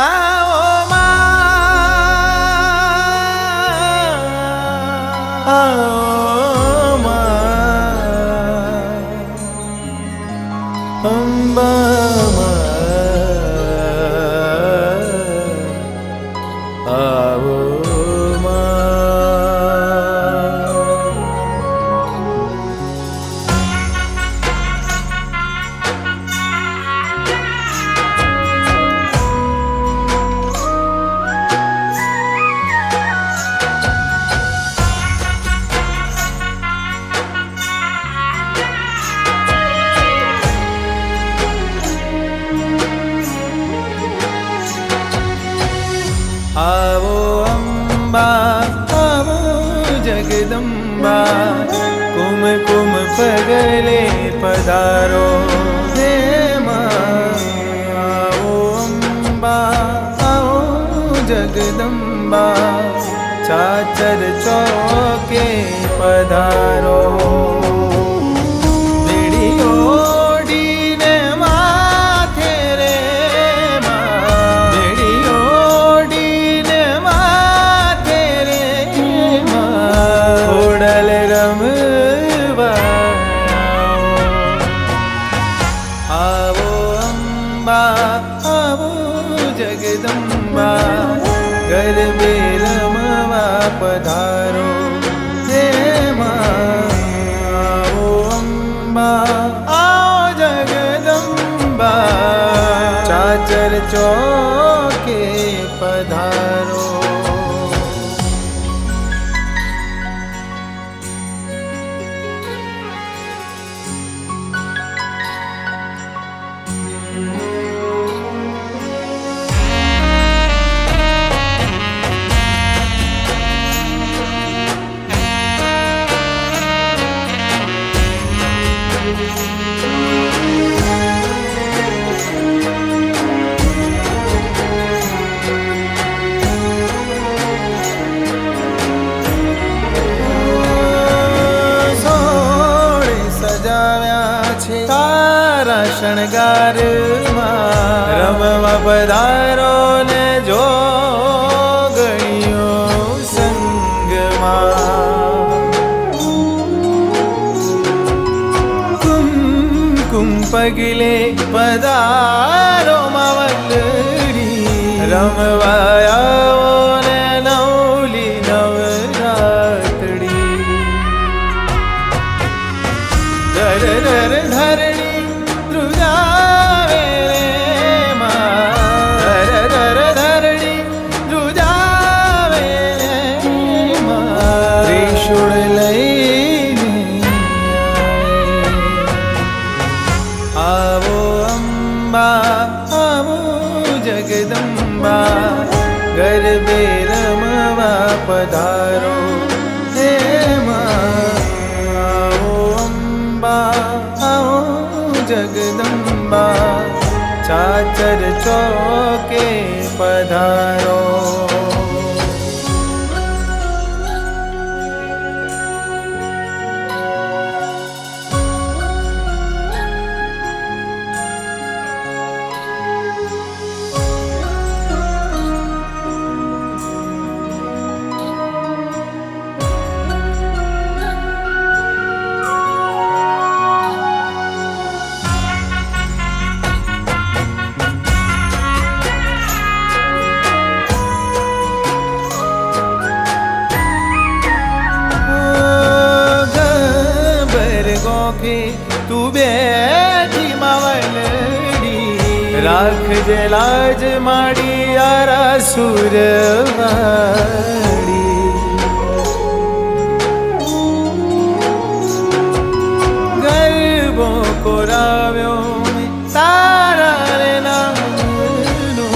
आओ माँ, आओ माँ, अम्बा माँ, आओ आवो अम्बा, आवो जगदम्बा, कुम कुम पगले पधारो हे माँ। आवो अम्बा, आओ जगदम्बा, चाचर चौके पधारो। आवो अम्बा, आवो जगदम्बा, गरबे रमवा पधारो हे माँ। आवो अम्बा, आओ जगदम्बा, चाचर चौके पधारो। तारा शणगार रमवा पधारो ने जो गणियो संगमा। कुम पगले पधारो मावलड़ी, रमवाया ने नौली नवरातड़ी। दर दर धरणी रुजावे रे माँ, दर दर धरणी रुजावे रे माँ। त्रिशूल लईने आवो अम्बा, आवो जगदम्बा, गरबे रमवा पधारो हे माँ। आओ जगदम्बा, चाचर चौके पधारो। तू बेटी मावलड़ी, राख जे लाज माड़ी यारा सुरवाड़ी। गर्भों को राव्यो में तारा रे नामनो,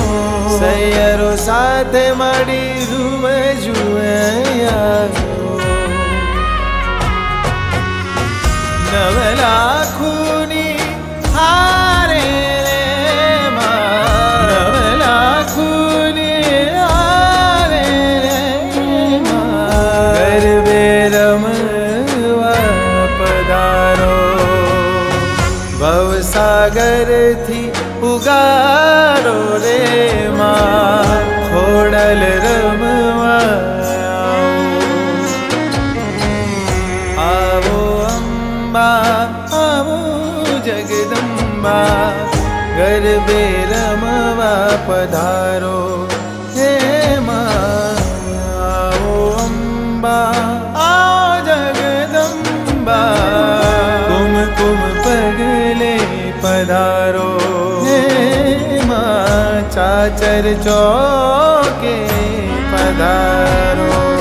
सैयरो साथे माड़ी रूम जुए यारो। नवलाखुनी हारे रे माँ, नवलाखुनी हारे रे माँ। गरबे रमवा पधारो, भवसागर थी ઉગારો રે માં ખોડલ રમવા આવો અંબા આવો જગદંબા ગરબે રમવા પધારો હે માં આવો અંબા આવો જગદંબા કુમકુમ પગલે પધારો હે માં ચાચર ચોકે પધારો